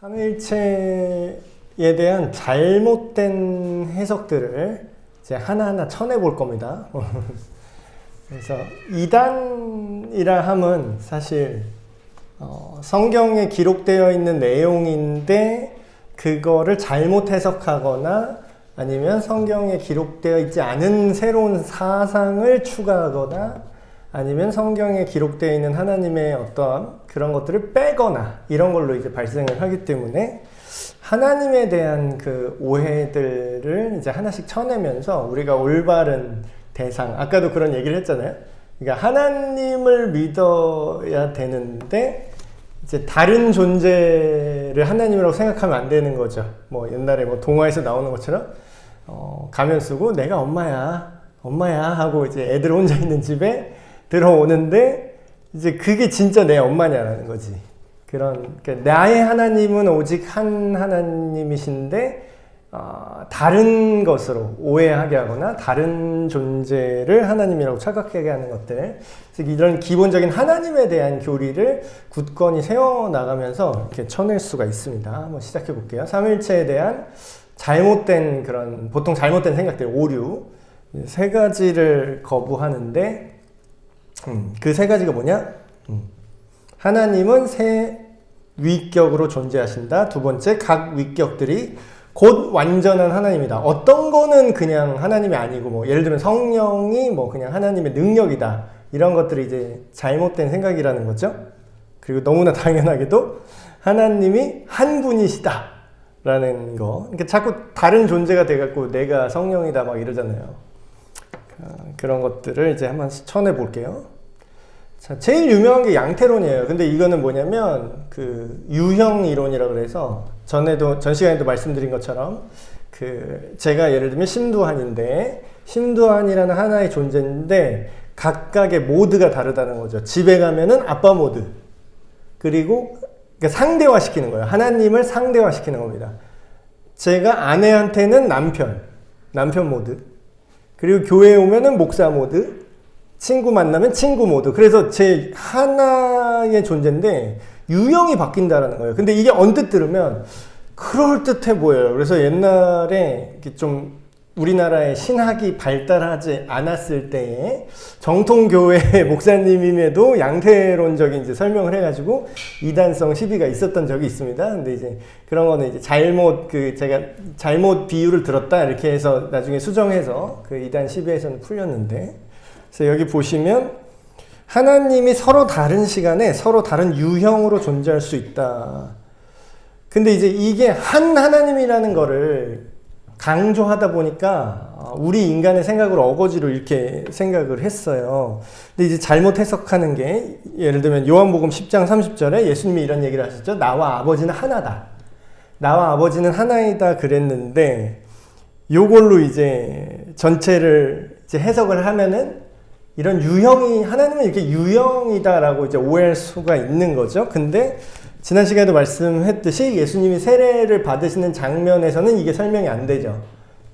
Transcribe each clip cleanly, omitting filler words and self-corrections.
삼위일체에 대한 잘못된 해석들을 이제 하나하나 쳐내볼 겁니다. 그래서 이단이라 함은 사실 성경에 기록되어 있는 내용인데 그거를 잘못 해석하거나 아니면 성경에 기록되어 있지 않은 새로운 사상을 추가하거나 아니면 성경에 기록되어 있는 하나님의 어떤 그런 것들을 빼거나 이런 걸로 이제 발생을 하기 때문에 하나님에 대한 그 오해들을 이제 하나씩 쳐내면서 우리가 올바른 대상, 아까도 그런 얘기를 했잖아요. 그러니까 하나님을 믿어야 되는데 이제 다른 존재를 하나님이라고 생각하면 안 되는 거죠. 뭐 옛날에 뭐 동화에서 나오는 것처럼 가면 쓰고 내가 엄마야 하고 이제 애들 혼자 있는 집에 들어오는데 이제 그게 진짜 내 엄마냐라는 거지. 그러니까 나의 하나님은 오직 한 하나님이신데 다른 것으로 오해하게 하거나 다른 존재를 하나님이라고 착각하게 하는 것들. 그래서 이런 기본적인 하나님에 대한 교리를 굳건히 세워나가면서 이렇게 쳐낼 수가 있습니다. 한번 시작해 볼게요. 삼위일체에 대한 잘못된 그런 보통 잘못된 생각들, 오류 세 가지를 거부하는데 그 세 가지가 뭐냐? 하나님은 세 위격으로 존재하신다. 두 번째, 각 위격들이 곧 완전한 하나님이다. 어떤 거는 그냥 하나님이 아니고, 뭐, 예를 들면 성령이 뭐 그냥 하나님의 능력이다. 이런 것들이 이제 잘못된 생각이라는 거죠. 그리고 너무나 당연하게도 하나님이 한 분이시다. 라는 거. 그러니까 자꾸 다른 존재가 돼갖고 내가 성령이다 막 이러잖아요. 그런 것들을 이제 한번 쳐내 볼게요. 자, 제일 유명한 게 양태론이에요. 근데 이거는 뭐냐면 그 유형 이론이라고 그래서 전 시간에도 말씀드린 것처럼 제가 예를 들면 심두한인데 심두한이라는 하나의 존재인데 각각의 모드가 다르다는 거죠. 집에 가면은 아빠 모드. 그리고 그러니까 상대화시키는 거예요. 하나님을 상대화시키는 겁니다. 제가 아내한테는 남편 모드. 그리고 교회에 오면은 목사 모드. 친구 만나면 친구 모드. 그래서 제 하나의 존재인데 유형이 바뀐다라는 거예요. 근데 이게 언뜻 들으면 그럴듯해 보여요. 그래서 옛날에 좀 우리나라의 신학이 발달하지 않았을 때에 정통교회 목사님임에도 양태론적인 이제 설명을 해가지고 이단성 시비가 있었던 적이 있습니다. 근데 이제 그런 거는 이제 제가 잘못 비유를 들었다 이렇게 해서 나중에 수정해서 그 이단 시비에서는 풀렸는데, 그래서 여기 보시면 하나님이 서로 다른 시간에 서로 다른 유형으로 존재할 수 있다. 근데 이제 이게 한 하나님이라는 거를 강조하다 보니까 우리 인간의 생각을 어거지로 이렇게 생각을 했어요. 근데 이제 잘못 해석하는 게 예를 들면 요한복음 10장 30절에 예수님이 이런 얘기를 하셨죠. 나와 아버지는 하나다. 나와 아버지는 하나이다 그랬는데 요걸로 이제 전체를 이제 해석을 하면은 이런 유형이 하나님은 이렇게 유형이다라고 이제 오해할 수가 있는 거죠. 근데 지난 시간에도 말씀했듯이 예수님이 세례를 받으시는 장면에서는 이게 설명이 안 되죠.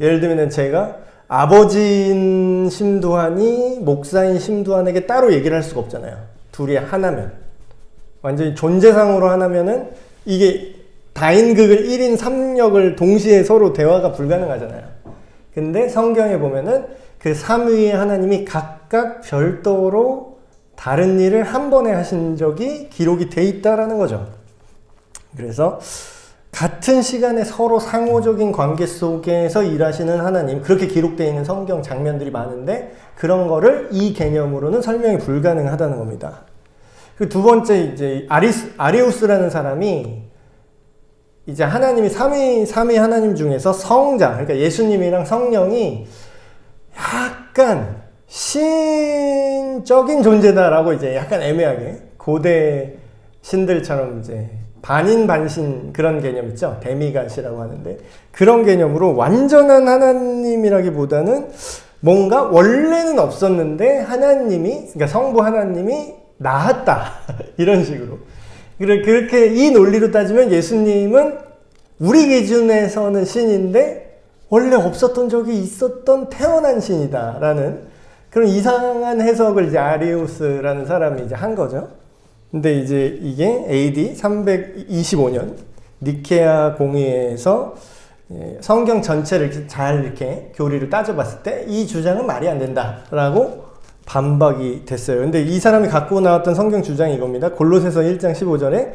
예를 들면 제가 아버지인 심두한이 목사인 심두한에게 따로 얘기를 할 수가 없잖아요. 둘이 하나면. 완전히 존재상으로 하나면은 이게 다인극을 1인 3역을 동시에 서로 대화가 불가능하잖아요. 근데 성경에 보면은 그 삼위의 하나님이 각각 별도로 다른 일을 한 번에 하신 적이 기록이 돼 있다라는 거죠. 그래서 같은 시간에 서로 상호적인 관계 속에서 일하시는 하나님, 그렇게 기록되어 있는 성경 장면들이 많은데 그런 거를 이 개념으로는 설명이 불가능하다는 겁니다. 그 두 번째 이제 아리우스라는 사람이 이제 하나님이 삼위 하나님 중에서 성자, 그러니까 예수님이랑 성령이 약간 신적인 존재다라고 이제 약간 애매하게 고대 신들처럼 이제 반인 반신 그런 개념 있죠. 데미갓이라고 하는데 그런 개념으로 완전한 하나님이라기보다는 뭔가 원래는 없었는데 그러니까 성부 하나님이 나았다 이런 식으로. 그렇게 이 논리로 따지면 예수님은 우리 기준에서는 신인데 원래 없었던 적이 있었던 태어난 신이다라는 그런 이상한 해석을 이제 아리우스라는 사람이 이제 한 거죠. 근데 이제 이게 AD 325년 니케아 공의회에서 성경 전체를 잘 이렇게 교리를 따져봤을 때 이 주장은 말이 안 된다라고 반박이 됐어요. 근데 이 사람이 갖고 나왔던 성경 주장이 이겁니다. 골로새서 1장 15절에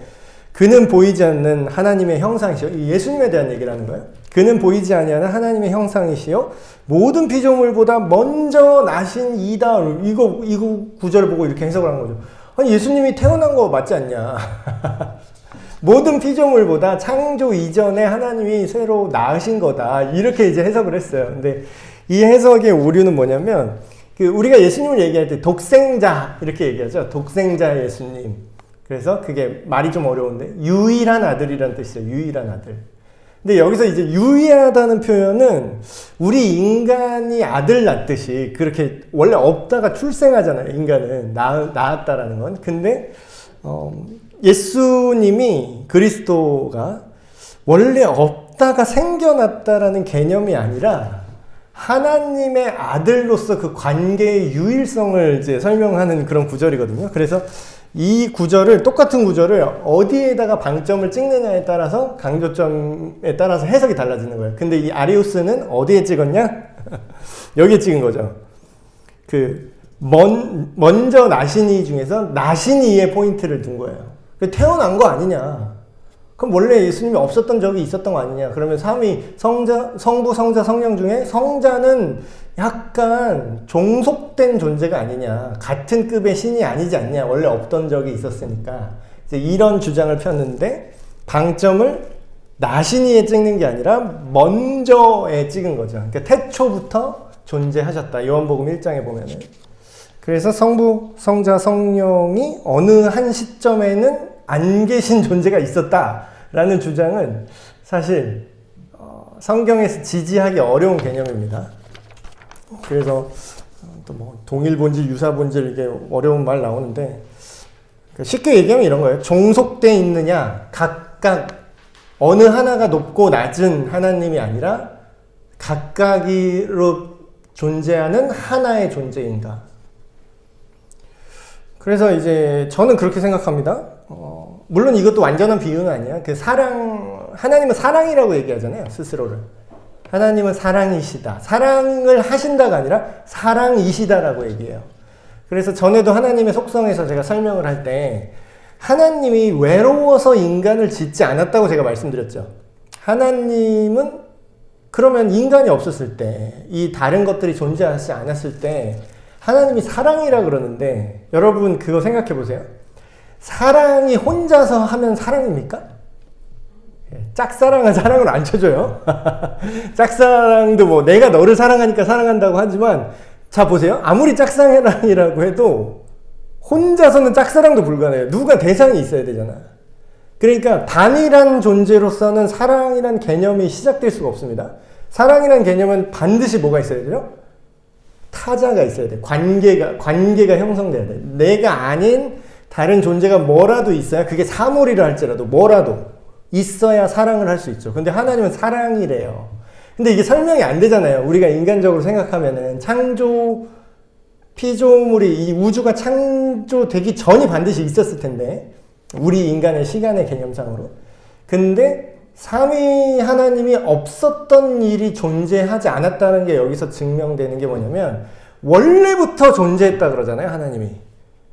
그는 보이지 않는 하나님의 형상이시요. 예수님에 대한 얘기를 하는 거예요. 그는 보이지 아니하는 하나님의 형상이시요 모든 피조물보다 먼저 나신 이다. 이거 구절을 보고 이렇게 해석을 한 거죠. 아니 예수님이 태어난 거 맞지 않냐. 모든 피조물보다 창조 이전에 하나님이 새로 낳으신 거다. 이렇게 이제 해석을 했어요. 근데 이 해석의 오류는 뭐냐면 우리가 예수님을 얘기할 때 독생자 이렇게 얘기하죠. 독생자 예수님. 그래서 그게 말이 좀 어려운데 유일한 아들이라는 뜻이에요. 유일한 아들. 근데 여기서 이제 유일하다는 표현은 우리 인간이 아들 낳듯이 그렇게 원래 없다가 출생하잖아요. 인간은 낳았다라는 건. 근데 예수님이 그리스도가 원래 없다가 생겨났다라는 개념이 아니라 하나님의 아들로서 그 관계의 유일성을 이제 설명하는 그런 구절이거든요. 그래서 이 구절을, 똑같은 구절을 어디에다가 방점을 찍느냐에 따라서 강조점에 따라서 해석이 달라지는 거예요. 근데 이 아리우스는 어디에 찍었냐? 여기에 찍은 거죠. 먼저 나신이 중에서 나신이의 포인트를 둔 거예요. 태어난 거 아니냐. 그럼 원래 예수님이 없었던 적이 있었던 거 아니냐. 그러면 성부, 성자, 성령 중에 성자는 약간 종속된 존재가 아니냐. 같은 급의 신이 아니지 않냐. 원래 없던 적이 있었으니까. 이제 이런 주장을 폈는데 방점을 나신이에 찍는 게 아니라 먼저에 찍은 거죠. 그러니까 태초부터 존재하셨다. 요한복음 1장에 보면은. 그래서 성부, 성자, 성령이 어느 한 시점에는 안 계신 존재가 있었다라는 주장은 사실 성경에서 지지하기 어려운 개념입니다. 그래서 또 뭐 동일 본질, 유사 본질 이게 어려운 말 나오는데 쉽게 얘기하면 이런 거예요. 종속돼 있느냐, 각각 어느 하나가 높고 낮은 하나님이 아니라 각각으로 존재하는 하나의 존재인가. 그래서 이제 저는 그렇게 생각합니다. 물론 이것도 완전한 비유는 아니야. 하나님은 사랑이라고 얘기하잖아요, 스스로를. 하나님은 사랑이시다. 사랑을 하신다가 아니라 사랑이시다라고 얘기해요. 그래서 전에도 하나님의 속성에서 제가 설명을 할 때 하나님이 외로워서 인간을 짓지 않았다고 제가 말씀드렸죠. 하나님은 그러면 인간이 없었을 때, 이 다른 것들이 존재하지 않았을 때 하나님이 사랑이라 그러는데 여러분 그거 생각해 보세요. 사랑이 혼자서 하면 사랑입니까? 짝사랑은 사랑으로 안 쳐줘요. 짝사랑도 뭐 내가 너를 사랑하니까 사랑한다고 하지만 자 보세요. 아무리 짝사랑이라고 해도 혼자서는 짝사랑도 불가능해요. 누가 대상이 있어야 되잖아. 그러니까 단일한 존재로서는 사랑이란 개념이 시작될 수가 없습니다. 사랑이란 개념은 반드시 뭐가 있어야 돼요? 타자가 있어야 돼. 관계가 형성돼야 돼. 내가 아닌 다른 존재가 뭐라도 있어야, 그게 사물이라 할지라도 뭐라도 있어야 사랑을 할 수 있죠. 근데 하나님은 사랑이래요. 근데 이게 설명이 안 되잖아요. 우리가 인간적으로 생각하면은 피조물이, 이 우주가 창조되기 전이 반드시 있었을 텐데, 우리 인간의 시간의 개념상으로. 근데 삼위 하나님이 없었던 일이 존재하지 않았다는 게 여기서 증명되는 게 뭐냐면 원래부터 존재했다 그러잖아요, 하나님이.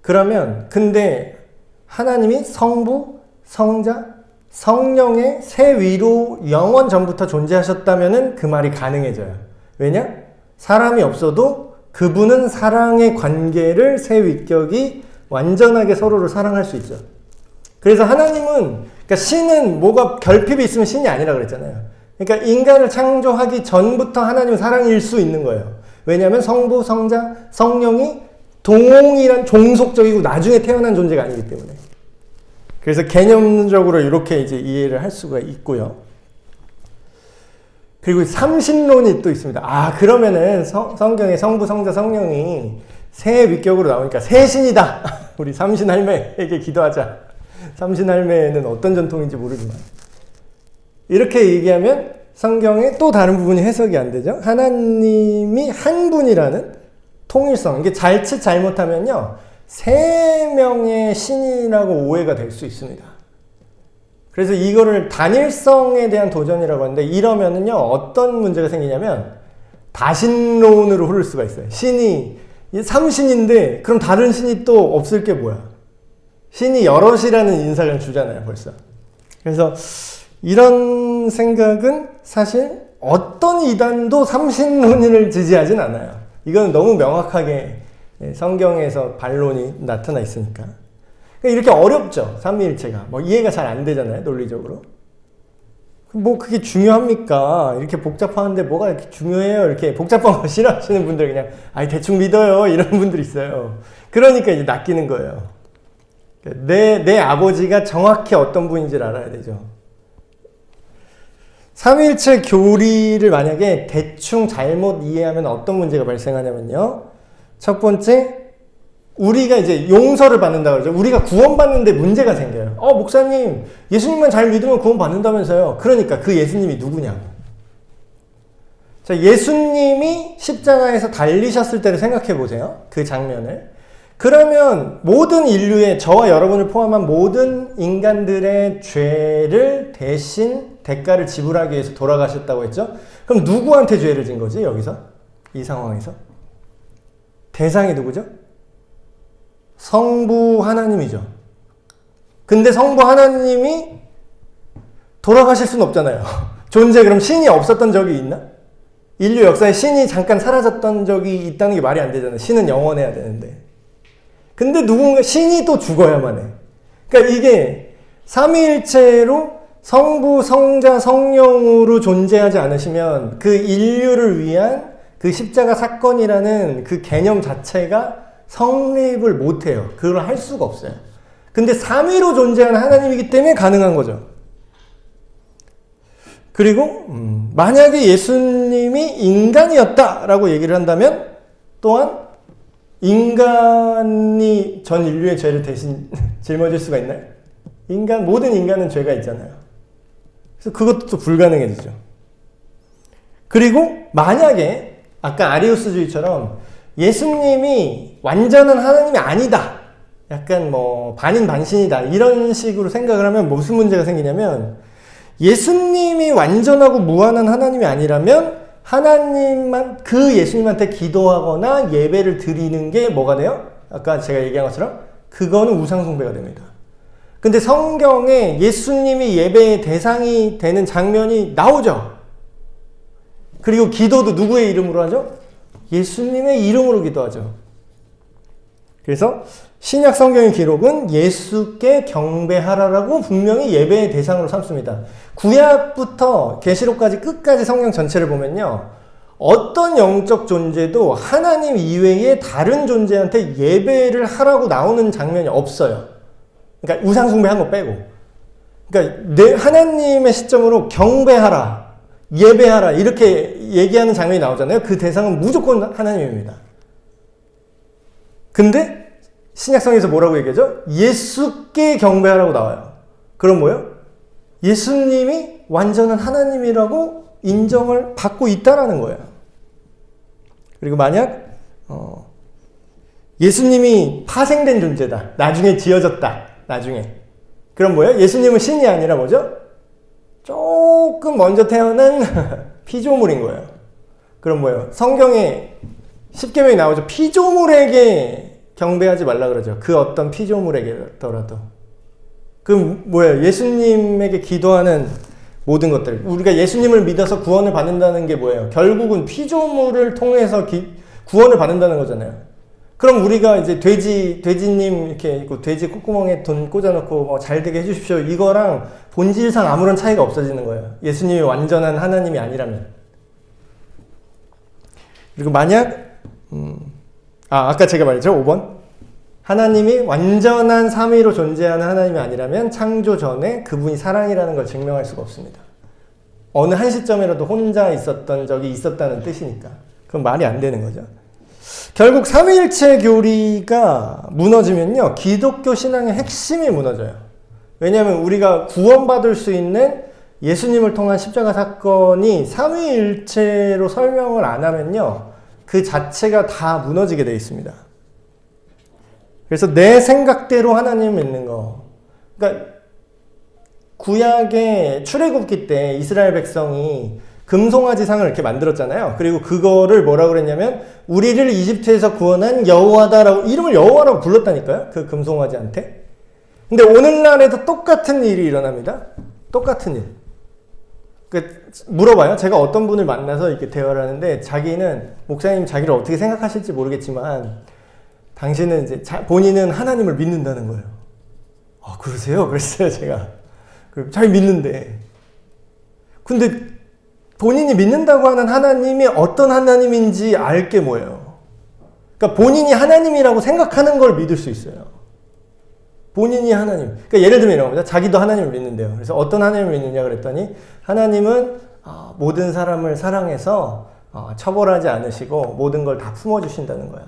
그러면 근데 하나님이 성부, 성자, 성령의 세 위로 영원 전부터 존재하셨다면은 그 말이 가능해져요. 왜냐? 사람이 없어도 그분은 사랑의 관계를 세 위격이 완전하게 서로를 사랑할 수 있죠. 그래서 하나님은, 그러니까 신은 뭐가 결핍이 있으면 신이 아니라 그랬잖아요. 그러니까 인간을 창조하기 전부터 하나님은 사랑일 수 있는 거예요. 왜냐하면 성부, 성자, 성령이 동일한 종속적이고 나중에 태어난 존재가 아니기 때문에. 그래서 개념적으로 이렇게 이제 이해를 할 수가 있고요. 그리고 삼신론이 또 있습니다. 그러면은 성경에 성부, 성자, 성령이 세 위격으로 나오니까 세 신이다. 우리 삼신할매에게 기도하자. 삼신할매는 어떤 전통인지 모르지만 이렇게 얘기하면 성경에 또 다른 부분이 해석이 안 되죠. 하나님이 한 분이라는 통일성, 이게 자칫 잘못하면요 3명의 신이라고 오해가 될 수 있습니다. 그래서 이거를 단일성에 대한 도전이라고 하는데, 이러면은요 어떤 문제가 생기냐면 다신론으로 흐를 수가 있어요. 신이 삼신인데 그럼 다른 신이 또 없을 게 뭐야? 신이 여럿이라는 인상을 주잖아요 벌써. 그래서 이런 생각은 사실 어떤 이단도 삼신론을 지지하진 않아요. 이건 너무 명확하게 성경에서 반론이 나타나 있으니까. 이렇게 어렵죠. 삼위일체가. 뭐 이해가 잘 안 되잖아요. 논리적으로. 뭐 그게 중요합니까? 이렇게 복잡한데 뭐가 이렇게 중요해요? 이렇게 복잡한 거 싫어하시는 분들 그냥 아이 대충 믿어요. 이런 분들 있어요. 그러니까 이제 낚이는 거예요. 내 아버지가 정확히 어떤 분인지를 알아야 되죠. 삼위일체 교리를 만약에 대충 잘못 이해하면 어떤 문제가 발생하냐면요. 첫 번째, 우리가 이제 용서를 받는다고 그러죠. 우리가 구원받는데 문제가 생겨요. 목사님, 예수님만 잘 믿으면 구원받는다면서요. 그러니까 그 예수님이 누구냐고. 자, 예수님이 십자가에서 달리셨을 때를 생각해 보세요. 그 장면을. 그러면 모든 인류의, 저와 여러분을 포함한 모든 인간들의 죄를 대신 대가를 지불하기 위해서 돌아가셨다고 했죠. 그럼 누구한테 죄를 진 거지, 여기서? 이 상황에서? 대상이 누구죠? 성부 하나님이죠. 근데 성부 하나님이 돌아가실 수는 없잖아요. 그럼 신이 없었던 적이 있나? 인류 역사에 신이 잠깐 사라졌던 적이 있다는 게 말이 안 되잖아요. 신은 영원해야 되는데. 근데 누군가 신이 또 죽어야만 해. 그러니까 이게 삼위일체로 성부, 성자, 성령으로 존재하지 않으시면 그 인류를 위한 그 십자가 사건이라는 그 개념 자체가 성립을 못해요. 그걸 할 수가 없어요. 근데 삼위로 존재하는 하나님이기 때문에 가능한 거죠. 그리고 만약에 예수님이 인간이었다라고 얘기를 한다면 또한 인간이 전 인류의 죄를 대신 짊어질 수가 있나요? 모든 인간은 죄가 있잖아요. 그래서 그것도 또 불가능해지죠. 그리고 만약에 아까 아리우스주의처럼 예수님이 완전한 하나님이 아니다. 약간 뭐 반인 반신이다. 이런 식으로 생각을 하면 무슨 문제가 생기냐면 예수님이 완전하고 무한한 하나님이 아니라면 그 예수님한테 기도하거나 예배를 드리는 게 뭐가 돼요? 아까 제가 얘기한 것처럼 그거는 우상숭배가 됩니다. 근데 성경에 예수님이 예배의 대상이 되는 장면이 나오죠. 그리고 기도도 누구의 이름으로 하죠? 예수님의 이름으로 기도하죠. 그래서 신약 성경의 기록은 예수께 경배하라라고 분명히 예배의 대상으로 삼습니다. 구약부터 계시록까지 끝까지 성경 전체를 보면요. 어떤 영적 존재도 하나님 이외에 다른 존재한테 예배를 하라고 나오는 장면이 없어요. 그러니까 우상숭배한 거 빼고. 그러니까 하나님의 시점으로 경배하라, 예배하라 이렇게 얘기하는 장면이 나오잖아요. 그 대상은 무조건 하나님입니다. 근데 신약성에서 뭐라고 얘기하죠? 예수께 경배하라고 나와요. 그럼 뭐예요? 예수님이 완전한 하나님이라고 인정을 받고 있다라는 거예요. 그리고 만약 예수님이 파생된 존재다. 나중에 지어졌다. 나중에. 그럼 뭐예요? 예수님은 신이 아니라 뭐죠? 조금 먼저 태어난 피조물인 거예요. 그럼 뭐예요? 성경에 십계명이 나오죠. 피조물에게 경배하지 말라 그러죠. 그 어떤 피조물에게더라도. 그럼 뭐예요? 예수님에게 기도하는 모든 것들. 우리가 예수님을 믿어서 구원을 받는다는 게 뭐예요? 결국은 피조물을 통해서 구원을 받는다는 거잖아요. 그럼 우리가 이제 돼지님 이렇게 있고 돼지 콧구멍에 돈 꽂아놓고 뭐 잘 되게 해주십시오. 이거랑 본질상 아무런 차이가 없어지는 거예요. 예수님이 완전한 하나님이 아니라면. 그리고 만약 아까 제가 말했죠. 5번. 하나님이 완전한 삼위로 존재하는 하나님이 아니라면 창조 전에 그분이 사랑이라는 걸 증명할 수가 없습니다. 어느 한 시점이라도 혼자 있었던 적이 있었다는 뜻이니까. 그건 말이 안 되는 거죠. 결국 삼위일체 교리가 무너지면요. 기독교 신앙의 핵심이 무너져요. 왜냐하면 우리가 구원받을 수 있는 예수님을 통한 십자가 사건이 삼위일체로 설명을 안 하면요. 그 자체가 다 무너지게 되어 있습니다. 그래서 내 생각대로 하나님을 믿는 거. 그러니까 구약의 출애굽기 때 이스라엘 백성이 금송아지 상을 이렇게 만들었잖아요. 그리고 그거를 뭐라고 그랬냐면 우리를 이집트에서 구원한 여호와다라고 이름을 여호와라고 불렀다니까요. 그 금송아지한테. 근데 오늘날에도 똑같은 일이 일어납니다. 똑같은 일. 물어봐요. 제가 어떤 분을 만나서 이렇게 대화를 하는데 자기는 목사님 자기를 어떻게 생각하실지 모르겠지만 당신은 이제 본인은 하나님을 믿는다는 거예요. 아, 그러세요? 그랬어요, 제가. 잘 믿는데. 근데 본인이 믿는다고 하는 하나님이 어떤 하나님인지 알 게 뭐예요? 그러니까 본인이 하나님이라고 생각하는 걸 믿을 수 있어요. 본인이 하나님. 그러니까 예를 들면 이런 겁니다. 자기도 하나님을 믿는데요. 그래서 어떤 하나님을 믿느냐 그랬더니 하나님은 모든 사람을 사랑해서 처벌하지 않으시고 모든 걸 다 품어주신다는 거야.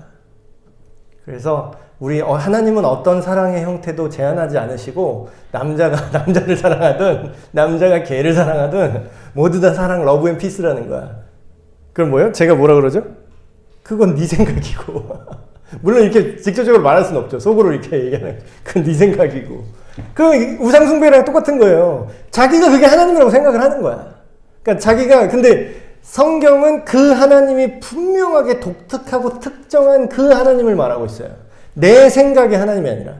그래서 우리 하나님은 어떤 사랑의 형태도 제한하지 않으시고 남자가 남자를 사랑하든 남자가 개를 사랑하든 모두 다 사랑 러브 앤 피스라는 거야. 그럼 뭐예요? 제가 뭐라 그러죠? 그건 네 생각이고 물론 이렇게 직접적으로 말할 수는 없죠. 속으로 이렇게 얘기하는 그건 네 생각이고 그 우상숭배랑 똑같은 거예요. 자기가 그게 하나님이라고 생각을 하는 거야. 그러니까 자기가 근데 성경은 그 하나님이 분명하게 독특하고 특정한 그 하나님을 말하고 있어요. 내 생각의 하나님이 아니라.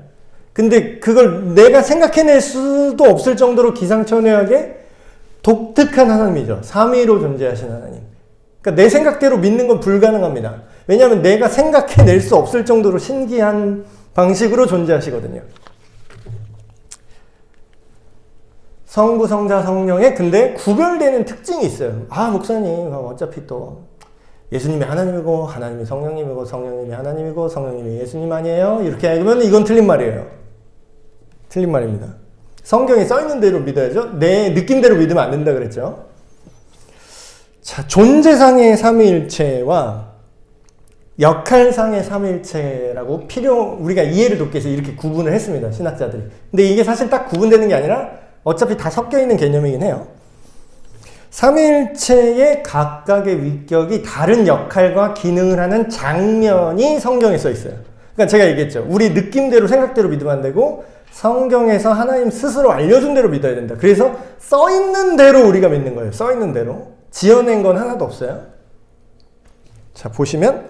근데 그걸 내가 생각해낼 수도 없을 정도로 기상천외하게 독특한 하나님이죠. 삼위로 존재하신 하나님. 그러니까 내 생각대로 믿는 건 불가능합니다. 왜냐하면 내가 생각해낼 수 없을 정도로 신기한 방식으로 존재하시거든요. 성부, 성자, 성령의 근데 구별되는 특징이 있어요. 아, 목사님 어차피 또 예수님이 하나님이고 하나님이 성령님이고 성령님이 하나님이고 성령님이 예수님 아니에요? 이렇게 알면 이건 틀린 말이에요. 틀린 말입니다. 성경에 써있는 대로 믿어야죠. 내 느낌대로 믿으면 안 된다 그랬죠. 자, 존재상의 삼위일체와 역할상의 삼위일체라고 우리가 이해를 돕기 위해서 이렇게 구분을 했습니다. 신학자들이. 근데 이게 사실 딱 구분되는 게 아니라 어차피 다 섞여있는 개념이긴 해요. 삼위일체의 각각의 위격이 다른 역할과 기능을 하는 장면이 성경에 써 있어요. 그러니까 제가 얘기했죠. 우리 느낌대로 생각대로 믿으면 안 되고 성경에서 하나님 스스로 알려준 대로 믿어야 된다. 그래서 써 있는 대로 우리가 믿는 거예요. 써 있는 대로. 지어낸 건 하나도 없어요. 자, 보시면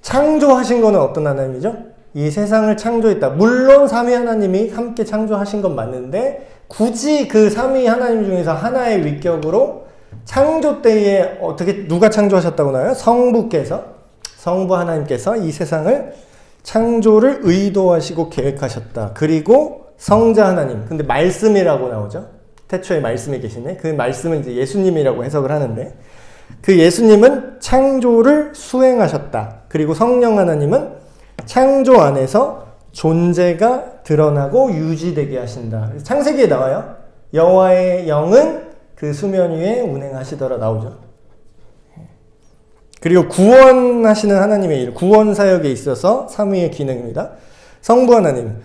창조하신 거는 어떤 하나님이죠? 이 세상을 창조했다. 물론 삼위 하나님이 함께 창조하신 건 맞는데 굳이 그 삼위 하나님 중에서 하나의 위격으로 창조 때에 누가 창조하셨다고 나와요? 성부 하나님께서 이 세상을 창조를 의도하시고 계획하셨다. 그리고 성자 하나님. 근데 말씀이라고 나오죠. 태초에 말씀이 계시네. 그 말씀은 이제 예수님이라고 해석을 하는데 그 예수님은 창조를 수행하셨다. 그리고 성령 하나님은 창조 안에서 존재가 드러나고 유지되게 하신다. 창세기에 나와요. 여호와의 영은 그 수면 위에 운행하시더라 나오죠. 그리고 구원하시는 하나님의 일, 구원 사역에 있어서 삼위의 기능입니다. 성부 하나님,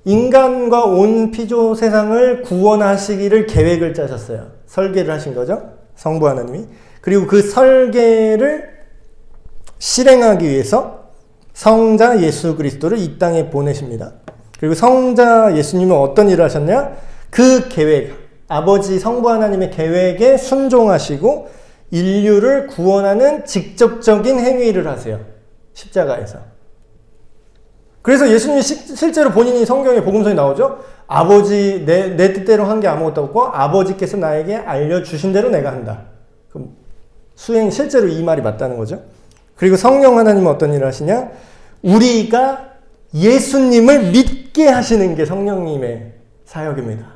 인간과 온 피조 세상을 구원하시기를 계획을 짜셨어요. 설계를 하신 거죠. 성부 하나님이. 그리고 그 설계를 실행하기 위해서 성자 예수 그리스도를 이 땅에 보내십니다. 그리고 성자 예수님은 어떤 일을 하셨냐? 그 계획, 아버지 성부 하나님의 계획에 순종하시고 인류를 구원하는 직접적인 행위를 하세요. 십자가에서. 그래서 예수님이 실제로 본인이 성경에 복음서에 나오죠. 아버지 내 뜻대로 한 게 아무것도 없고 아버지께서 나에게 알려주신 대로 내가 한다. 그럼 실제로 이 말이 맞다는 거죠. 그리고 성령 하나님은 어떤 일을 하시냐? 우리가 예수님을 믿게 하시는 게 성령님의 사역입니다.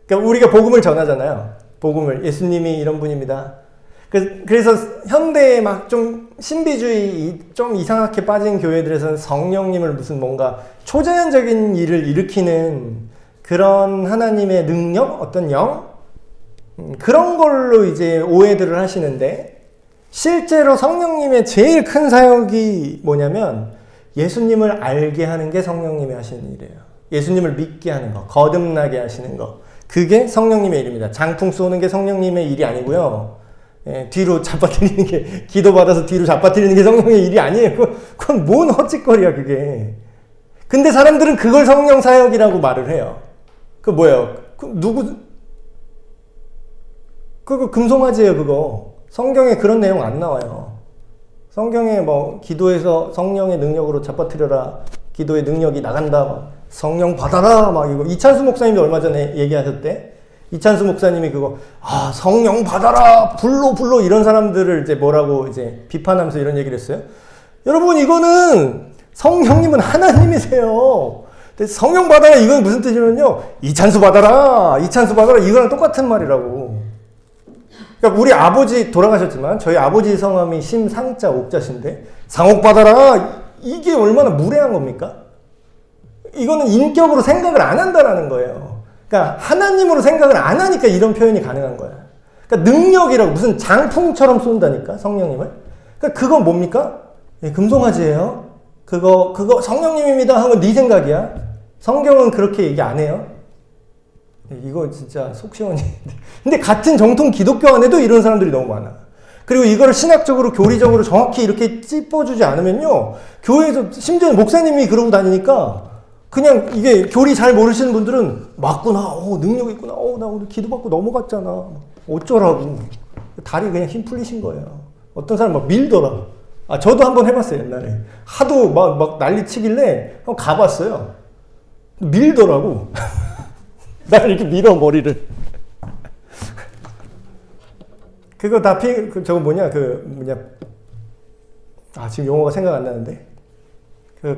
그러니까 우리가 복음을 전하잖아요. 복음을 예수님이 이런 분입니다. 그래서 현대에 막 좀 신비주의 좀 이상하게 빠진 교회들에서는 성령님을 무슨 뭔가 초자연적인 일을 일으키는 그런 하나님의 능력, 어떤 영 그런 걸로 이제 오해들을 하시는데 실제로 성령님의 제일 큰 사역이 뭐냐면 예수님을 알게 하는 게 성령님이 하시는 일이에요. 예수님을 믿게 하는 거, 거듭나게 하시는 거. 그게 성령님의 일입니다. 장풍 쏘는 게 성령님의 일이 아니고요. 뒤로 잡아뜨리는 게, 기도받아서 뒤로 잡아뜨리는 게 성령의 일이 아니에요. 그건 뭔 헛짓거리야, 그게. 근데 사람들은 그걸 성령 사역이라고 말을 해요. 그 뭐예요? 그거 금송아지예요, 그거. 성경에 그런 내용 안 나와요. 성경에 뭐 기도해서 성령의 능력으로 잡아뜨려라, 기도의 능력이 나간다, 막 성령 받아라, 막 이거 이찬수 목사님도 얼마 전에 얘기하셨대. 이찬수 목사님이 그거 성령 받아라, 불로 이런 사람들을 이제 뭐라고 이제 비판하면서 이런 얘기를 했어요. 여러분, 이거는 성령님은 하나님이세요. 성령 받아라 이건 무슨 뜻이냐면요, 이찬수 받아라 이거랑 똑같은 말이라고. 그러니까 우리 아버지 돌아가셨지만 저희 아버지 성함이 심상자 옥자신데 상옥 받아라, 이게 얼마나 무례한 겁니까? 이거는 인격으로 생각을 안 한다라는 거예요. 그러니까 하나님으로 생각을 안 하니까 이런 표현이 가능한 거야. 그러니까 능력이라고, 무슨 장풍처럼 쏜다니까 성령님을. 그러니까 그건 뭡니까? 금송아지예요. 그거 성령님입니다 하면 네 생각이야. 성경은 그렇게 얘기 안 해요. 이거 진짜 속 시원히. 근데 같은 정통 기독교 안에도 이런 사람들이 너무 많아. 그리고 이거를 신학적으로 교리적으로 정확히 이렇게 짚어주지 않으면요, 교회에서 심지어 목사님이 그러고 다니니까 그냥 이게 교리 잘 모르시는 분들은 맞구나, 능력 있구나, 나 오늘 기도받고 넘어갔잖아, 어쩌라고. 다리 그냥 힘 풀리신 거예요. 어떤 사람 막 밀더라. 저도 한번 해봤어요, 옛날에. 하도 막 난리 치길래 한번 가봤어요. 밀더라고. 나를 이렇게 밀어, 머리를. 그거 다 저거 지금 용어가 생각 안 나는데.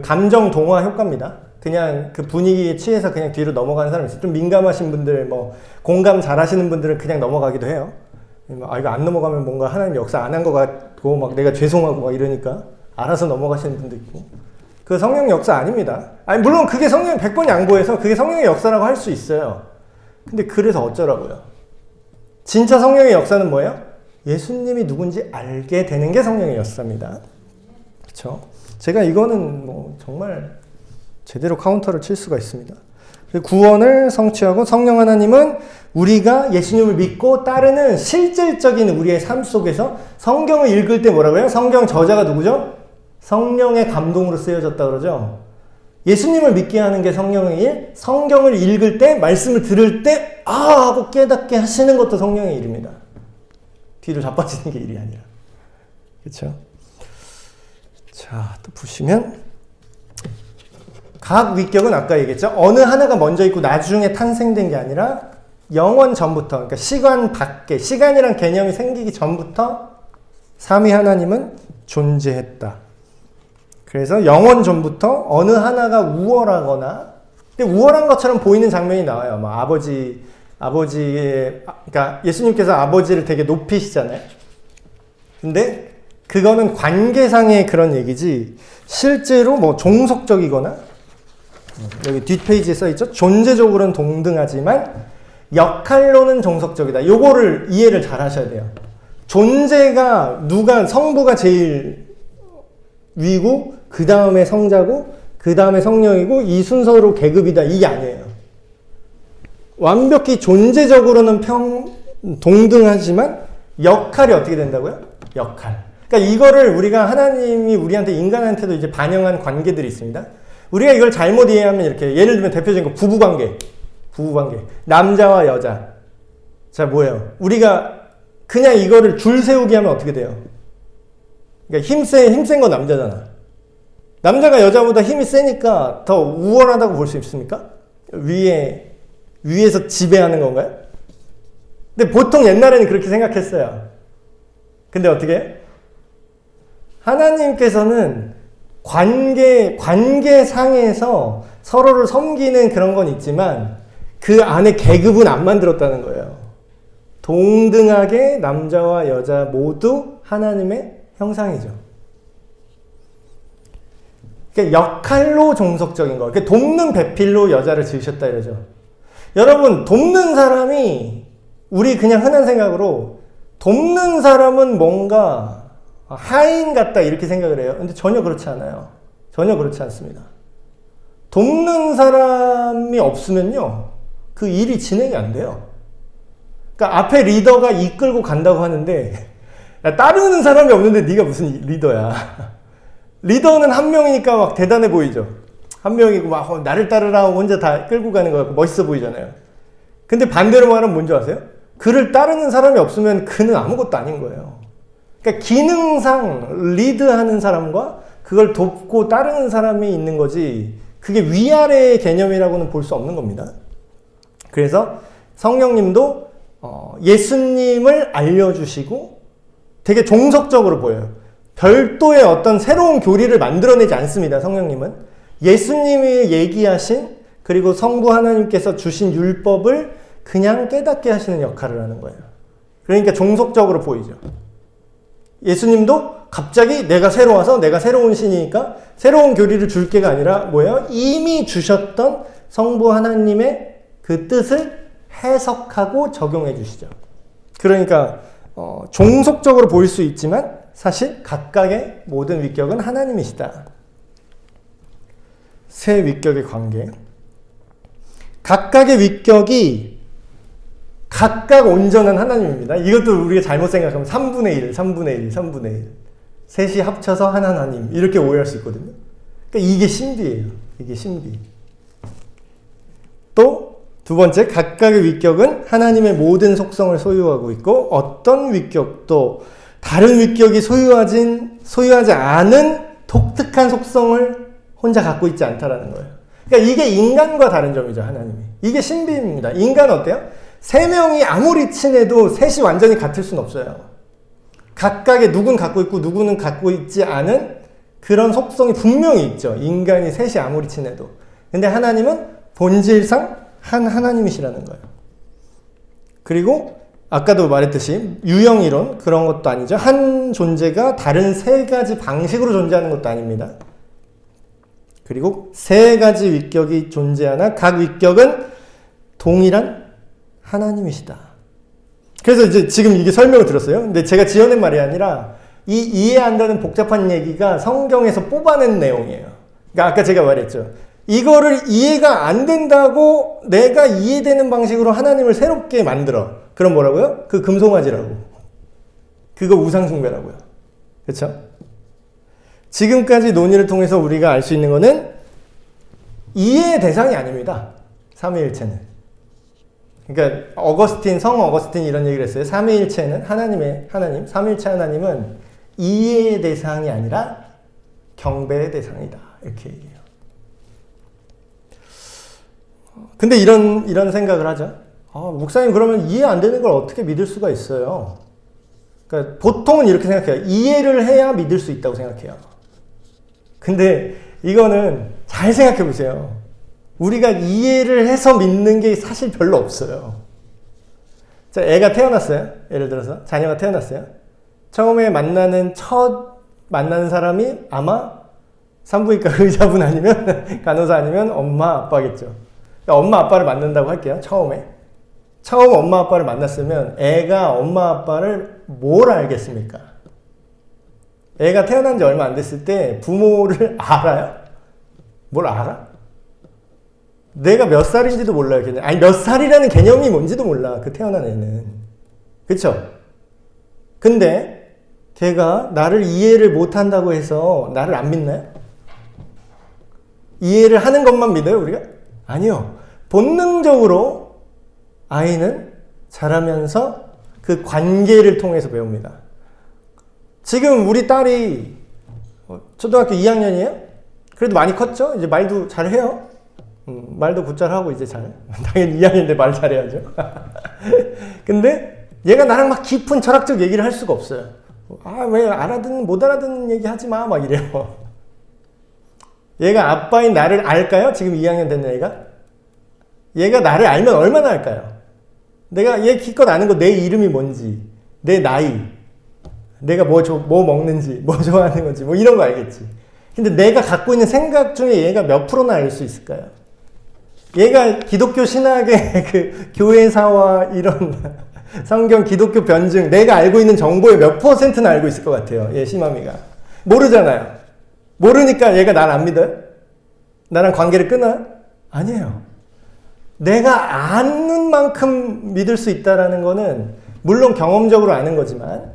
감정 동화 효과입니다. 그냥 그 분위기에 취해서 그냥 뒤로 넘어가는 사람이 있어요. 좀 민감하신 분들, 공감 잘 하시는 분들은 그냥 넘어가기도 해요. 이거 안 넘어가면 뭔가 하나님 역사 안 한 것 같고, 내가 죄송하고 이러니까 알아서 넘어가시는 분도 있고. 그 성령 역사 아닙니다. 물론 그게 성령 100번 양보해서 그게 성령의 역사라고 할 수 있어요. 근데 그래서 어쩌라고요? 진짜 성령의 역사는 뭐예요? 예수님이 누군지 알게 되는 게 성령의 역사입니다. 그렇죠? 제가 이거는 정말 제대로 카운터를 칠 수가 있습니다. 구원을 성취하고 성령 하나님은 우리가 예수님을 믿고 따르는 실질적인 우리의 삶 속에서 성경을 읽을 때 뭐라고요? 성경 저자가 누구죠? 성령의 감동으로 쓰여졌다 그러죠. 예수님을 믿게 하는 게 성령의 일, 성경을 읽을 때, 말씀을 들을 때 하고 깨닫게 하시는 것도 성령의 일입니다. 뒤로 자빠지는 게 일이 아니라. 그렇죠? 자, 또 보시면 각 위격은 아까 얘기했죠. 어느 하나가 먼저 있고 나중에 탄생된 게 아니라 영원 전부터, 그러니까 시간 밖에, 시간이란 개념이 생기기 전부터 삼위 하나님은 존재했다. 그래서 영원 전부터 어느 하나가 우월하거나, 근데 우월한 것처럼 보이는 장면이 나와요. 그러니까 예수님께서 아버지를 되게 높이시잖아요. 근데 그거는 관계상의 그런 얘기지, 실제로 종속적이거나, 여기 뒷페이지에 써있죠. 존재적으로는 동등하지만 역할로는 종속적이다. 요거를 이해를 잘 하셔야 돼요. 존재가 성부가 제일 위고, 그 다음에 성자고, 그 다음에 성령이고, 이 순서로 계급이다, 이게 아니에요. 완벽히 존재적으로는 동등하지만 역할이 어떻게 된다고요? 역할. 그러니까 이거를 우리가 하나님이 우리한테, 인간한테도 이제 반영한 관계들이 있습니다. 우리가 이걸 잘못 이해하면 이렇게, 예를 들면 대표적인 거 부부관계. 남자와 여자. 자, 뭐예요? 우리가 그냥 이거를 줄 세우기 하면 어떻게 돼요? 그러니까 힘센 건 남자잖아. 남자가 여자보다 힘이 세니까 더 우월하다고 볼 수 있습니까? 위에서 지배하는 건가요? 근데 보통 옛날에는 그렇게 생각했어요. 근데 어떻게 해요? 하나님께서는 관계상에서 서로를 섬기는 그런 건 있지만 그 안에 계급은 안 만들었다는 거예요. 동등하게 남자와 여자 모두 하나님의 형상이죠. 그러니까 역할로 종속적인 거. 그러니까 돕는 배필로 여자를 지으셨다 이러죠. 여러분, 돕는 사람이, 우리 그냥 흔한 생각으로 돕는 사람은 뭔가 하인 같다 이렇게 생각을 해요. 근데 전혀 그렇지 않아요. 전혀 그렇지 않습니다. 돕는 사람이 없으면요, 그 일이 진행이 안 돼요. 그러니까 앞에 리더가 이끌고 간다고 하는데, 따르는 사람이 없는데 네가 무슨 리더야. 리더는 한 명이니까 막 대단해 보이죠. 한 명이고 막 나를 따르라 하고 혼자 다 끌고 가는 거 같고 멋있어 보이잖아요. 근데 반대로 말하면 뭔지 아세요? 그를 따르는 사람이 없으면 그는 아무것도 아닌 거예요. 그러니까 기능상 리드하는 사람과 그걸 돕고 따르는 사람이 있는 거지 그게 위아래의 개념이라고는 볼 수 없는 겁니다. 그래서 성령님도 예수님을 알려주시고 되게 종속적으로 보여요. 별도의 어떤 새로운 교리를 만들어내지 않습니다. 성령님은 예수님이 얘기하신 그리고 성부 하나님께서 주신 율법을 그냥 깨닫게 하시는 역할을 하는 거예요. 그러니까 종속적으로 보이죠. 예수님도 갑자기 내가 새로 와서 내가 새로운 신이니까 새로운 교리를 줄 게가 아니라 뭐예요? 이미 주셨던 성부 하나님의 그 뜻을 해석하고 적용해 주시죠. 그러니까 종속적으로 보일 수 있지만 사실 각각의 모든 위격은 하나님이시다. 세 위격의 관계. 각각의 위격이 각각 온전한 하나님입니다. 이것도 우리가 잘못 생각하면 3분의 1, 3분의 1, 3분의 1. 셋이 합쳐서 한 하나님. 이렇게 오해할 수 있거든요. 그러니까 이게 신비예요. 이게 신비. 또 두 번째, 각각의 위격은 하나님의 모든 속성을 소유하고 있고 어떤 위격도 다른 위격이 소유하지 않은 독특한 속성을 혼자 갖고 있지 않다라는 거예요. 그러니까 이게 인간과 다른 점이죠, 하나님이. 이게 신비입니다. 인간은 어때요? 세 명이 아무리 친해도 셋이 완전히 같을 수는 없어요. 각각의 누군 갖고 있고 누구는 갖고 있지 않은 그런 속성이 분명히 있죠. 인간이 셋이 아무리 친해도. 근데 하나님은 본질상 한 하나님이시라는 거예요. 그리고 아까도 말했듯이 유형이론 그런 것도 아니죠. 한 존재가 다른 세 가지 방식으로 존재하는 것도 아닙니다. 그리고 세 가지 위격이 존재하나 각 위격은 동일한 하나님이시다. 그래서 이제 지금 이게 설명을 들었어요. 근데 제가 지어낸 말이 아니라 이해 안 되는 복잡한 얘기가 성경에서 뽑아낸 내용이에요. 그러니까 아까 제가 말했죠. 이거를 이해가 안 된다고 내가 이해되는 방식으로 하나님을 새롭게 만들어. 그럼 뭐라고요? 그 금송아지라고. 그거 우상숭배라고요. 그렇죠? 지금까지 논의를 통해서 우리가 알 수 있는 거는 이해의 대상이 아닙니다. 삼위일체는. 그러니까 성 어거스틴 이런 얘기를 했어요. 삼위일체는 하나님, 삼위일체 하나님은 이해의 대상이 아니라 경배의 대상이다. 이렇게 얘기해요. 근데 이런 생각을 하죠. 목사님 그러면 이해 안 되는 걸 어떻게 믿을 수가 있어요? 그러니까 보통은 이렇게 생각해요. 이해를 해야 믿을 수 있다고 생각해요. 근데 이거는 잘 생각해 보세요. 우리가 이해를 해서 믿는 게 사실 별로 없어요. 자, 애가 태어났어요. 예를 들어서 자녀가 태어났어요. 처음에 첫 만나는 사람이 아마 산부인과 의사분 아니면 간호사 아니면 엄마 아빠겠죠. 그러니까 엄마 아빠를 만난다고 할게요. 처음 엄마 아빠를 만났으면 애가 엄마 아빠를 뭘 알겠습니까? 애가 태어난 지 얼마 안 됐을 때 부모를 알아요? 뭘 알아? 내가 몇 살인지도 몰라요. 아니 몇 살이라는 개념이 뭔지도 몰라. 그 태어난 애는. 그쵸? 근데 걔가 나를 이해를 못한다고 해서 나를 안 믿나요? 이해를 하는 것만 믿어요 우리가? 아니요. 본능적으로 아이는 자라면서 그 관계를 통해서 배웁니다. 지금 우리 딸이 초등학교 2학년이에요? 그래도 많이 컸죠? 이제 말도 잘해요. 말도 곧잘 하고 이제 당연히 2학년인데 말 잘해야죠. 근데 얘가 나랑 막 깊은 철학적 얘기를 할 수가 없어요. 왜 못 알아듣는 얘기 하지 마 막 이래요. 얘가 아빠인 나를 알까요? 지금 2학년 된 애가? 얘가 나를 알면 얼마나 알까요? 내가 얘 기껏 아는 거 내 이름이 뭔지, 내 나이, 내가 뭐 먹는지, 뭐 좋아하는 건지, 뭐 이런 거 알겠지. 근데 내가 갖고 있는 생각 중에 얘가 몇 프로나 알 수 있을까요? 얘가 기독교 신학의 그 교회사와 이런 성경 기독교 변증, 내가 알고 있는 정보의 몇 %는 알고 있을 것 같아요. 얘 심함이가. 모르잖아요. 모르니까 얘가 날 안 믿어요? 나랑 관계를 끊어요? 아니에요. 내가 아는 만큼 믿을 수 있다라는 거는 물론 경험적으로 아는 거지만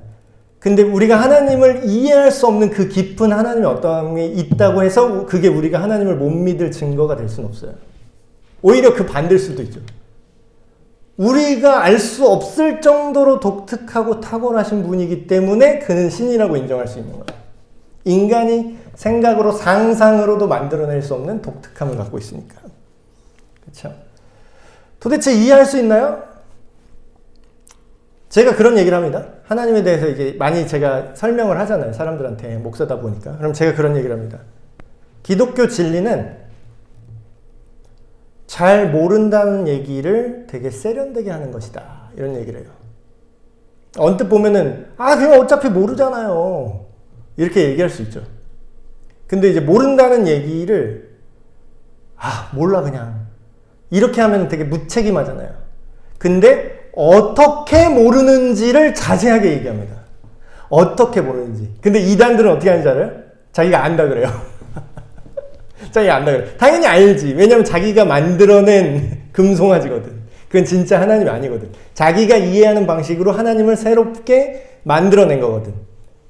근데 우리가 하나님을 이해할 수 없는 그 깊은 하나님의 어떠함이 있다고 해서 그게 우리가 하나님을 못 믿을 증거가 될 수는 없어요. 오히려 그 반대일 수도 있죠. 우리가 알 수 없을 정도로 독특하고 탁월하신 분이기 때문에 그는 신이라고 인정할 수 있는 거예요. 인간이 생각으로 상상으로도 만들어낼 수 없는 독특함을 갖고 있으니까. 그렇죠? 도대체 이해할 수 있나요? 제가 그런 얘기를 합니다. 하나님에 대해서 이제 많이 제가 설명을 하잖아요. 사람들한테 목사다 보니까. 그럼 제가 그런 얘기를 합니다. 기독교 진리는 잘 모른다는 얘기를 되게 세련되게 하는 것이다. 이런 얘기를 해요. 언뜻 보면은 그냥 어차피 모르잖아요. 이렇게 얘기할 수 있죠. 근데 이제 모른다는 얘기를 몰라 그냥 이렇게 하면 되게 무책임하잖아요. 근데 어떻게 모르는지를 자세하게 얘기합니다. 어떻게 모르는지. 근데 이단들은 어떻게 하는지 알아요? 자기가 안다 그래요. 자기가 안다 그래요. 당연히 알지. 왜냐면 자기가 만들어낸 금송아지거든. 그건 진짜 하나님이 아니거든. 자기가 이해하는 방식으로 하나님을 새롭게 만들어낸 거거든.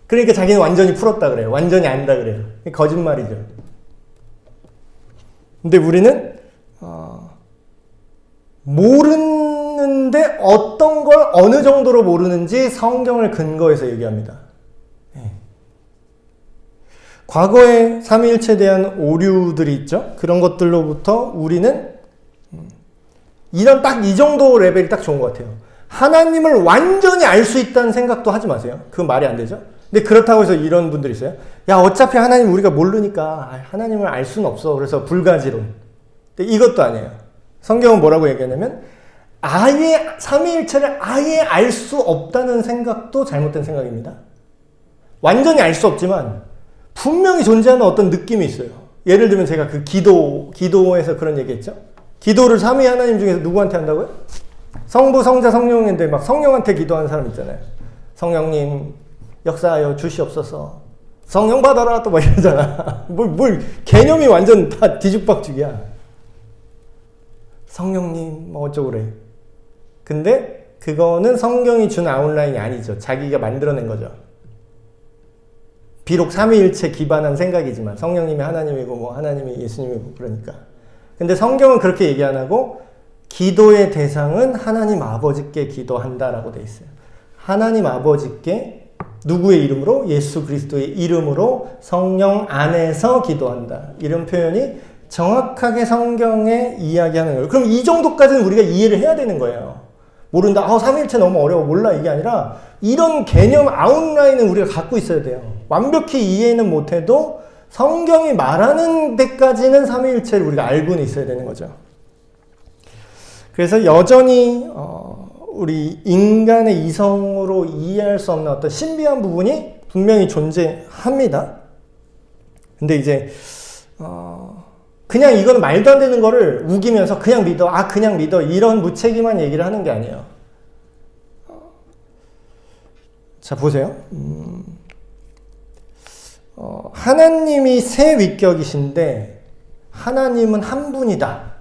그러니까 자기는 완전히 풀었다 그래요. 완전히 안다 그래요. 거짓말이죠. 근데 우리는 모르는데 어떤 걸 어느 정도로 모르는지 성경을 근거해서 얘기합니다. 과거에 삼위일체에 대한 오류들이 있죠. 그런 것들로부터 우리는 이런 딱 이 정도 레벨이 딱 좋은 것 같아요. 하나님을 완전히 알 수 있다는 생각도 하지 마세요. 그건 말이 안 되죠. 근데 그렇다고 해서 이런 분들이 있어요. 야, 어차피 하나님 우리가 모르니까 하나님을 알 수는 없어. 그래서 불가지론. 근데 이것도 아니에요. 성경은 뭐라고 얘기하냐면 아예 삼위일체를 아예 알 수 없다는 생각도 잘못된 생각입니다. 완전히 알 수 없지만 분명히 존재하는 어떤 느낌이 있어요. 예를 들면 제가 그 기도에서 그런 얘기했죠. 기도를 삼위 하나님 중에서 누구한테 한다고요? 성부, 성자, 성령인데 막 성령한테 기도하는 사람 있잖아요. 성령님 역사하여 주시옵소서. 성령 받아라 또 막 이러잖아. 뭘 개념이 완전 다 뒤죽박죽이야. 성령님 뭐 어쩌고래. 근데 그거는 성경이 준 아웃라인이 아니죠. 자기가 만들어낸 거죠. 비록 삼위일체 기반한 생각이지만 성령님이 하나님이고 뭐 하나님이 예수님이고 그러니까. 근데 성경은 그렇게 얘기 안 하고 기도의 대상은 하나님 아버지께 기도한다라고 돼 있어요. 하나님 아버지께 누구의 이름으로? 예수 그리스도의 이름으로 성령 안에서 기도한다. 이런 표현이 정확하게 성경에 이야기하는 거예요. 그럼 이 정도까지는 우리가 이해를 해야 되는 거예요. 모른다. 삼위일체 너무 어려워. 몰라. 이게 아니라 이런 개념 아웃라인은 우리가 갖고 있어야 돼요. 완벽히 이해는 못해도 성경이 말하는 데까지는 삼위일체를 우리가 알고는 있어야 되는 거죠. 그래서 여전히 우리 인간의 이성으로 이해할 수 없는 어떤 신비한 부분이 분명히 존재합니다. 근데 이제 그냥 이거는 말도 안 되는 거를 우기면서 그냥 믿어, 그냥 믿어 이런 무책임한 얘기를 하는 게 아니에요. 자, 보세요. 하나님이 세 위격이신데 하나님은 한 분이다.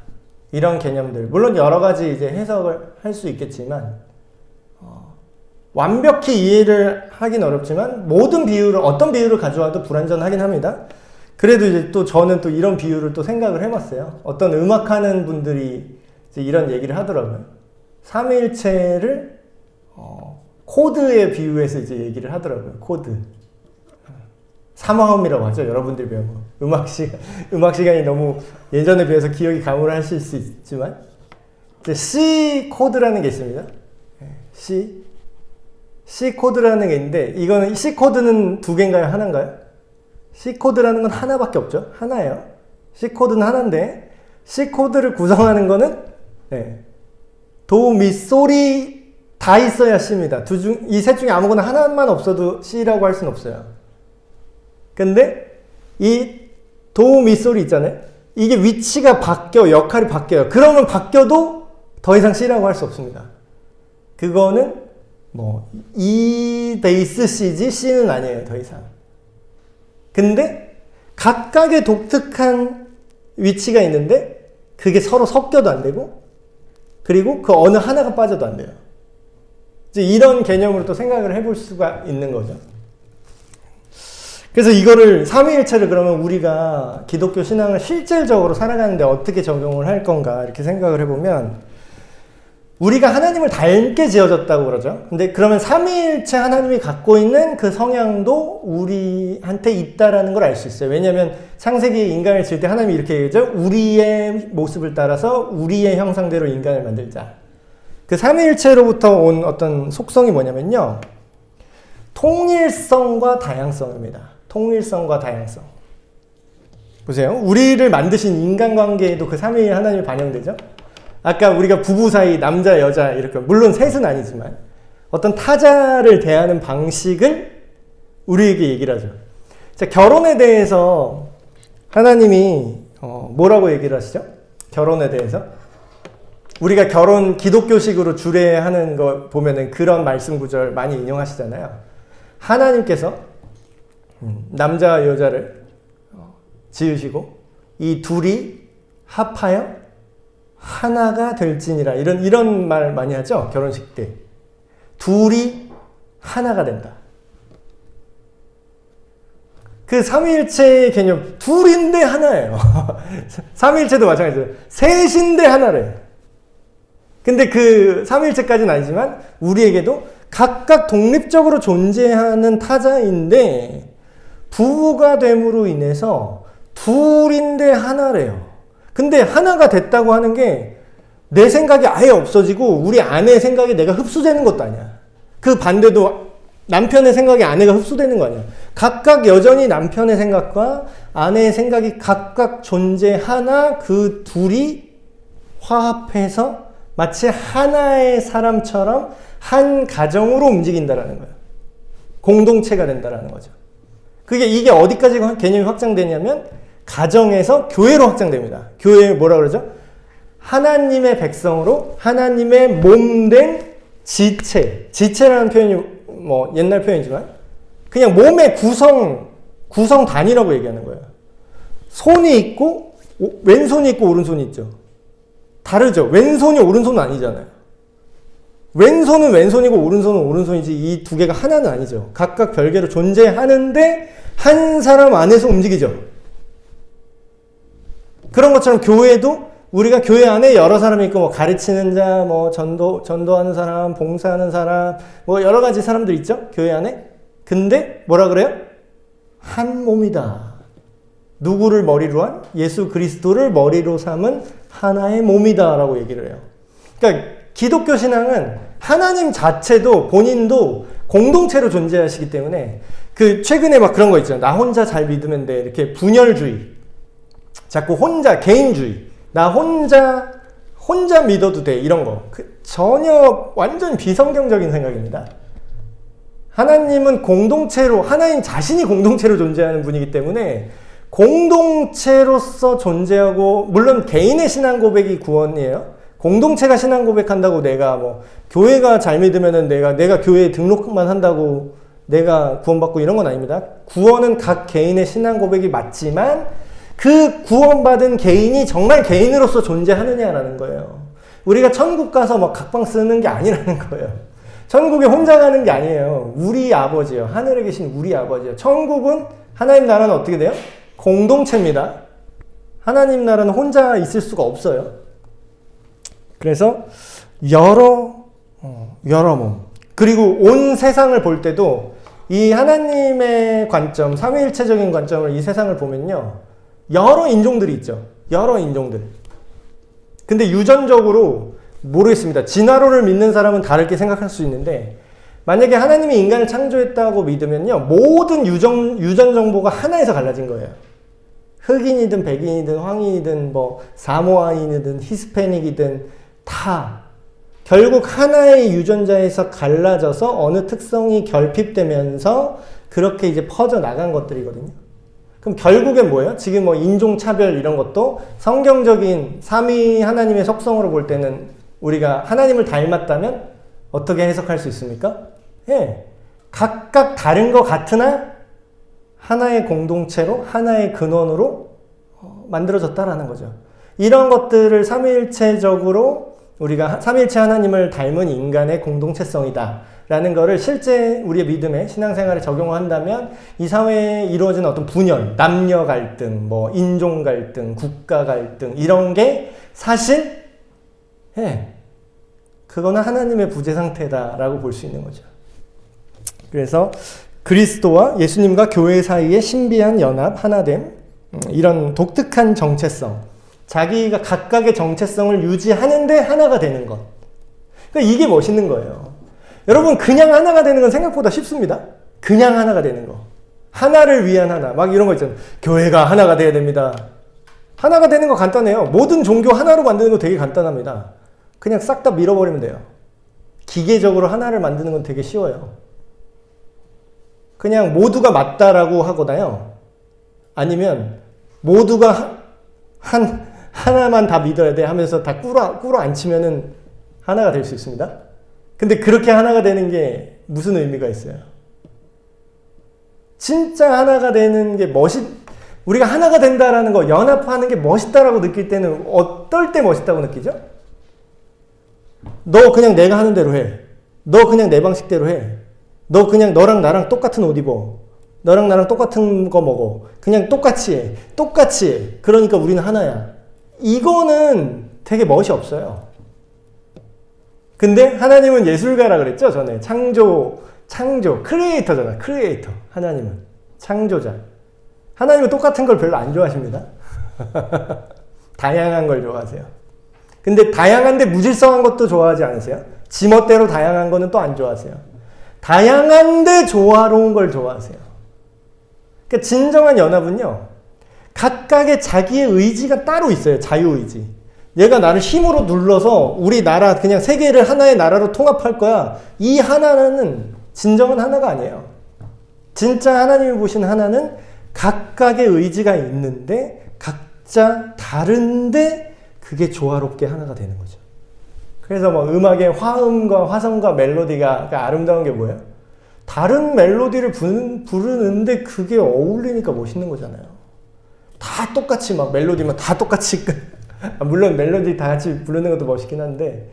이런 개념들. 물론 여러 가지 이제 해석을 할 수 있겠지만 완벽히 이해를 하긴 어렵지만 모든 비유를 어떤 비유를 가져와도 불완전하긴 합니다. 그래도 이제 또 저는 또 이런 비유를 또 생각을 해봤어요. 어떤 음악하는 분들이 이제 이런 얘기를 하더라고요. 삼위일체를 코드에 비유해서 이제 얘기를 하더라고요. 코드. 삼화음이라고 하죠. 여러분들이 배운 거. 음악 시간이 너무 예전에 비해서 기억이 가물하실 수 있지만 이제 C 코드라는 게 있습니다. C 코드라는 게 있는데 이거는 C 코드는 두 개인가요? 하나인가요? C 코드라는 건 하나밖에 없죠. 하나예요. C 코드는 하나인데 C 코드를 구성하는 거는 도, 미, 솔이 다 있어야 C입니다. 이 셋 중에 아무거나 하나만 없어도 C라고 할 수는 없어요. 근데 이 도, 미, 솔이 있잖아요. 이게 위치가 역할이 바뀌어요. 그러면 바뀌어도 더 이상 C라고 할 수 없습니다. 그거는 뭐 E 베이스 C지 C는 아니에요. 더 이상. 근데 각각의 독특한 위치가 있는데 그게 서로 섞여도 안 되고 그리고 그 어느 하나가 빠져도 안 돼요. 이제 이런 개념으로 또 생각을 해볼 수가 있는 거죠. 그래서 이거를 삼위일체를 그러면 우리가 기독교 신앙을 실질적으로 살아가는데 어떻게 적용을 할 건가 이렇게 생각을 해보면 우리가 하나님을 닮게 지어졌다고 그러죠. 근데 그러면 삼위일체 하나님이 갖고 있는 그 성향도 우리한테 있다라는 걸 알 수 있어요. 왜냐하면 창세기 인간을 지을 때 하나님이 이렇게 얘기하죠. 우리의 모습을 따라서 우리의 형상대로 인간을 만들자. 그 삼위일체로부터 온 어떤 속성이 뭐냐면요. 통일성과 다양성입니다. 통일성과 다양성. 보세요. 우리를 만드신 인간관계에도 그 삼위일 하나님이 반영되죠. 아까 우리가 부부 사이 남자 여자 이렇게 물론 셋은 아니지만 어떤 타자를 대하는 방식을 우리에게 얘기를 하죠. 자, 결혼에 대해서 하나님이 뭐라고 얘기를 하시죠? 결혼에 대해서 우리가 결혼 기독교식으로 주례하는 거 보면은 그런 말씀 구절 많이 인용하시잖아요. 하나님께서 남자와 여자를 지으시고 이 둘이 합하여 하나가 될지니라 이런 말 많이 하죠. 결혼식 때 둘이 하나가 된다. 그 삼위일체의 개념 둘인데 하나예요. 삼위일체도 마찬가지예요. 셋인데 하나래. 근데 그 삼위일체까지는 아니지만 우리에게도 각각 독립적으로 존재하는 타자인데 부부가 됨으로 인해서 둘인데 하나래요. 근데 하나가 됐다고 하는 게 내 생각이 아예 없어지고 우리 아내의 생각이 내가 흡수되는 것도 아니야. 그 반대도 남편의 생각이 아내가 흡수되는 거 아니야. 각각 여전히 남편의 생각과 아내의 생각이 각각 존재하나 그 둘이 화합해서 마치 하나의 사람처럼 한 가정으로 움직인다라는 거예요. 공동체가 된다라는 거죠. 이게 어디까지 개념이 확장되냐면 가정에서 교회로 확장됩니다. 교회 뭐라 그러죠? 하나님의 백성으로 하나님의 몸된 지체. 지체라는 표현이 뭐 옛날 표현이지만 그냥 몸의 구성 단위라고 얘기하는 거예요. 손이 있고 왼손이 있고 오른손이 있죠. 다르죠. 왼손이 오른손은 아니잖아요. 왼손은 왼손이고 오른손은 오른손이지 이 두 개가 하나는 아니죠. 각각 별개로 존재하는데 한 사람 안에서 움직이죠. 그런 것처럼 교회도 우리가 교회 안에 여러 사람이 있고 뭐 가르치는 자, 뭐 전도하는 사람, 봉사하는 사람, 뭐 여러 가지 사람들 있죠. 교회 안에. 근데 뭐라 그래요? 한 몸이다. 누구를 머리로 한? 예수 그리스도를 머리로 삼은 하나의 몸이다라고 얘기를 해요. 그러니까 기독교 신앙은 하나님 자체도 본인도 공동체로 존재하시기 때문에 그 최근에 막 그런 거 있잖아요. 나 혼자 잘 믿으면 돼. 이렇게 분열주의. 자꾸 혼자 개인주의. 나 혼자 믿어도 돼. 이런 거. 전혀 완전 비성경적인 생각입니다. 하나님은 공동체로 하나님 자신이 공동체로 존재하는 분이기 때문에 공동체로서 존재하고 물론 개인의 신앙 고백이 구원이에요. 공동체가 신앙 고백한다고 내가 뭐 교회가 잘 믿으면은 내가 교회에 등록만 한다고 내가 구원받고 이런 건 아닙니다. 구원은 각 개인의 신앙 고백이 맞지만 그 구원받은 개인이 정말 개인으로서 존재하느냐라는 거예요. 우리가 천국 가서 막 각방 쓰는 게 아니라는 거예요. 천국에 혼자 가는 게 아니에요. 우리 아버지요. 하늘에 계신 우리 아버지요. 천국은 하나님 나라는 어떻게 돼요? 공동체입니다. 하나님 나라는 혼자 있을 수가 없어요. 그래서 여러 몸. 그리고 온 세상을 볼 때도 이 하나님의 관점, 삼위일체적인 관점으로 이 세상을 보면요. 여러 인종들이 있죠. 여러 인종들. 근데 유전적으로 모르겠습니다. 진화론을 믿는 사람은 다르게 생각할 수 있는데 만약에 하나님이 인간을 창조했다고 믿으면요. 모든 유전 정보가 하나에서 갈라진 거예요. 흑인이든 백인이든 황인이든 뭐 사모아인이든 히스패닉이든 다 결국 하나의 유전자에서 갈라져서 어느 특성이 결핍되면서 그렇게 이제 퍼져 나간 것들이거든요. 그럼 결국엔 뭐예요? 지금 뭐 인종차별 이런 것도 성경적인 삼위 하나님의 속성으로 볼 때는 우리가 하나님을 닮았다면 어떻게 해석할 수 있습니까? 예. 각각 다른 것 같으나 하나의 공동체로 하나의 근원으로 만들어졌다라는 거죠. 이런 것들을 삼위일체적으로 우리가 삼위일체 하나님을 닮은 인간의 공동체성이다 라는 거를 실제 우리의 믿음에 신앙생활에 적용한다면 이 사회에 이루어지는 어떤 분열, 남녀 갈등, 뭐 인종 갈등, 국가 갈등 이런 게 사실 그거는 하나님의 부재 상태다라고 볼 수 있는 거죠. 그래서 그리스도와 예수님과 교회 사이의 신비한 연합, 하나됨, 이런 독특한 정체성, 자기가 각각의 정체성을 유지하는데 하나가 되는 것. 그러니까 이게 멋있는 거예요. 여러분, 그냥 하나가 되는 건 생각보다 쉽습니다. 그냥 하나가 되는 거. 하나를 위한 하나. 막 이런 거 있잖아요. 교회가 하나가 돼야 됩니다. 하나가 되는 거 간단해요. 모든 종교 하나로 만드는 거 되게 간단합니다. 그냥 싹 다 밀어버리면 돼요. 기계적으로 하나를 만드는 건 되게 쉬워요. 그냥 모두가 맞다라고 하거나요. 아니면 모두가 하나만 다 믿어야 돼 하면서 다 꿇어 앉히면은 하나가 될 수 있습니다. 근데 그렇게 하나가 되는 게 무슨 의미가 있어요? 진짜 하나가 되는 게 우리가 하나가 된다라는 거, 연합하는 게 멋있다라고 느낄 때는 어떨 때 멋있다고 느끼죠? 너 그냥 내가 하는 대로 해. 너 그냥 내 방식대로 해. 너 그냥 너랑 나랑 똑같은 옷 입어. 너랑 나랑 똑같은 거 먹어. 그냥 똑같이 해. 똑같이 해. 그러니까 우리는 하나야. 이거는 되게 멋이 없어요. 근데 하나님은 예술가라 그랬죠? 전에 창조, 크리에이터잖아. 크리에이터. 하나님은 창조자. 하나님은 똑같은 걸 별로 안 좋아하십니다. 다양한 걸 좋아하세요. 근데 다양한데 무질서한 것도 좋아하지 않으세요? 지멋대로 다양한 거는 또 안 좋아하세요. 다양한데 조화로운 걸 좋아하세요. 그러니까 진정한 연합은요, 각각의 자기의 의지가 따로 있어요. 자유의지. 얘가 나를 힘으로 눌러서 우리 나라, 그냥 세계를 하나의 나라로 통합할 거야. 이 하나는 진정한 하나가 아니에요. 진짜 하나님이 보신 하나는 각각의 의지가 있는데 각자 다른데 그게 조화롭게 하나가 되는 거죠. 그래서 뭐 음악의 화음과 화성과 멜로디가 아름다운 게 뭐예요? 다른 멜로디를 부르는데 그게 어울리니까 멋있는 거잖아요. 다 똑같이 막 멜로디만 다 똑같이 물론 멜로디 다 같이 부르는 것도 멋있긴 한데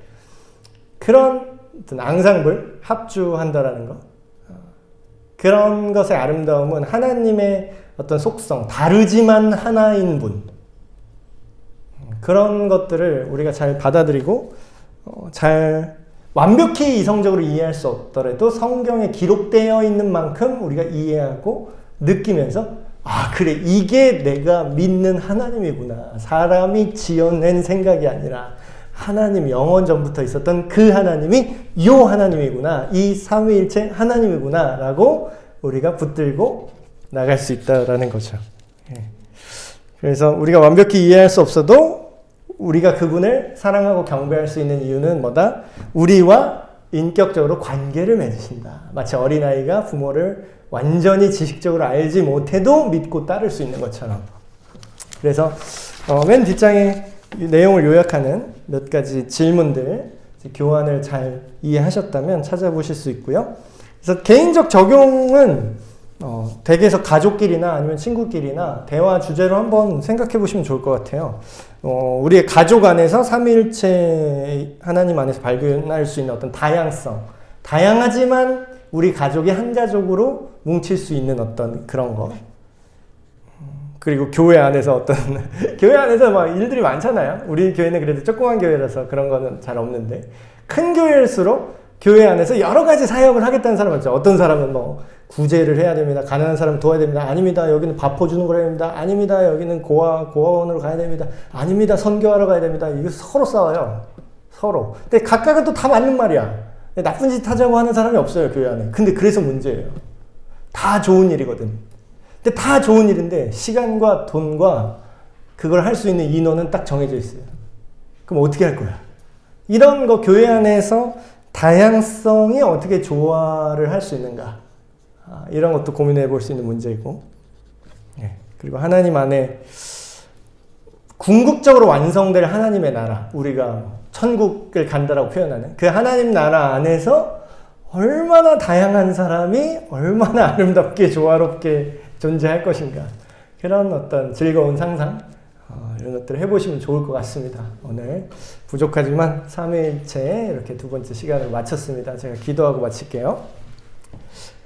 그런 어떤 앙상블, 합주한다라는 거, 그런 것의 아름다움은 하나님의 어떤 속성, 다르지만 하나인 분, 그런 것들을 우리가 잘 받아들이고 잘 완벽히 이성적으로 이해할 수 없더라도 성경에 기록되어 있는 만큼 우리가 이해하고 느끼면서 그래, 이게 내가 믿는 하나님이구나. 사람이 지어낸 생각이 아니라 하나님, 영원 전부터 있었던 그 하나님이 요 하나님이구나. 이 삼위일체 하나님이구나 라고 우리가 붙들고 나갈 수 있다라는 거죠. 그래서 우리가 완벽히 이해할 수 없어도 우리가 그분을 사랑하고 경배할 수 있는 이유는 뭐다? 우리와 인격적으로 관계를 맺으신다. 마치 어린아이가 부모를 완전히 지식적으로 알지 못해도 믿고 따를 수 있는 것처럼. 그래서 맨 뒷장에 내용을 요약하는 몇 가지 질문들, 교환을 잘 이해하셨다면 찾아보실 수 있고요. 그래서 개인적 적용은 댁에서 가족끼리나 아니면 친구끼리나 대화 주제로 한번 생각해 보시면 좋을 것 같아요. 우리의 가족 안에서 삼위일체 하나님 안에서 발견할 수 있는 어떤 다양성, 다양하지만 우리 가족이 한 가족으로 뭉칠 수 있는 어떤 그런 거. 그리고 교회 안에서 어떤 교회 안에서 막 일들이 많잖아요. 우리 교회는 그래도 조그만 교회라서 그런 거는 잘 없는데, 큰 교회일수록 교회 안에서 여러 가지 사역을 하겠다는 사람 있죠. 어떤 사람은 뭐 구제를 해야 됩니다. 가난한 사람 도와야 됩니다. 아닙니다. 여기는 밥 퍼주는 거라 됩니다. 아닙니다. 여기는 고아원으로 가야 됩니다. 아닙니다. 선교하러 가야 됩니다. 이거 서로 싸워요. 서로. 근데 각각은 또 다 맞는 말이야. 나쁜 짓 하자고 하는 사람이 없어요, 교회 안에. 근데 그래서 문제예요. 다 좋은 일이거든. 근데 다 좋은 일인데 시간과 돈과 그걸 할 수 있는 인원은 딱 정해져 있어요. 그럼 어떻게 할 거야? 이런 거 교회 안에서 다양성이 어떻게 조화를 할 수 있는가? 이런 것도 고민해 볼 수 있는 문제이고, 그리고 하나님 안에 궁극적으로 완성될 하나님의 나라, 우리가 천국을 간다라고 표현하는 그 하나님 나라 안에서 얼마나 다양한 사람이 얼마나 아름답게 조화롭게 존재할 것인가, 그런 어떤 즐거운 상상, 이런 것들을 해보시면 좋을 것 같습니다. 오늘 부족하지만 삼위일체 이렇게 두 번째 시간을 마쳤습니다. 제가 기도하고 마칠게요.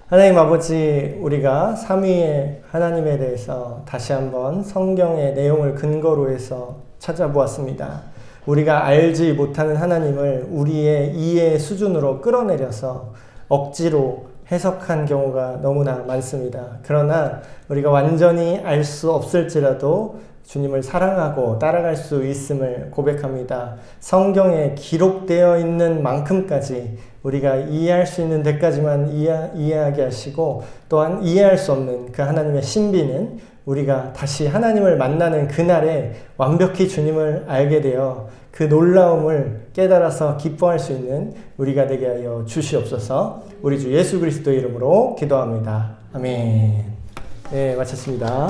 하나님 아버지, 우리가 삼위의 하나님에 대해서 다시 한번 성경의 내용을 근거로 해서 찾아보았습니다. 우리가 알지 못하는 하나님을 우리의 이해 수준으로 끌어내려서 억지로 해석한 경우가 너무나 많습니다. 그러나 우리가 완전히 알 수 없을지라도 주님을 사랑하고 따라갈 수 있음을 고백합니다. 성경에 기록되어 있는 만큼까지 우리가 이해할 수 있는 데까지만 이해하게 하시고, 또한 이해할 수 없는 그 하나님의 신비는 우리가 다시 하나님을 만나는 그날에 완벽히 주님을 알게 되어 그 놀라움을 깨달아서 기뻐할 수 있는 우리가 되게 하여 주시옵소서. 우리 주 예수 그리스도의 이름으로 기도합니다. 아멘. 네, 마쳤습니다.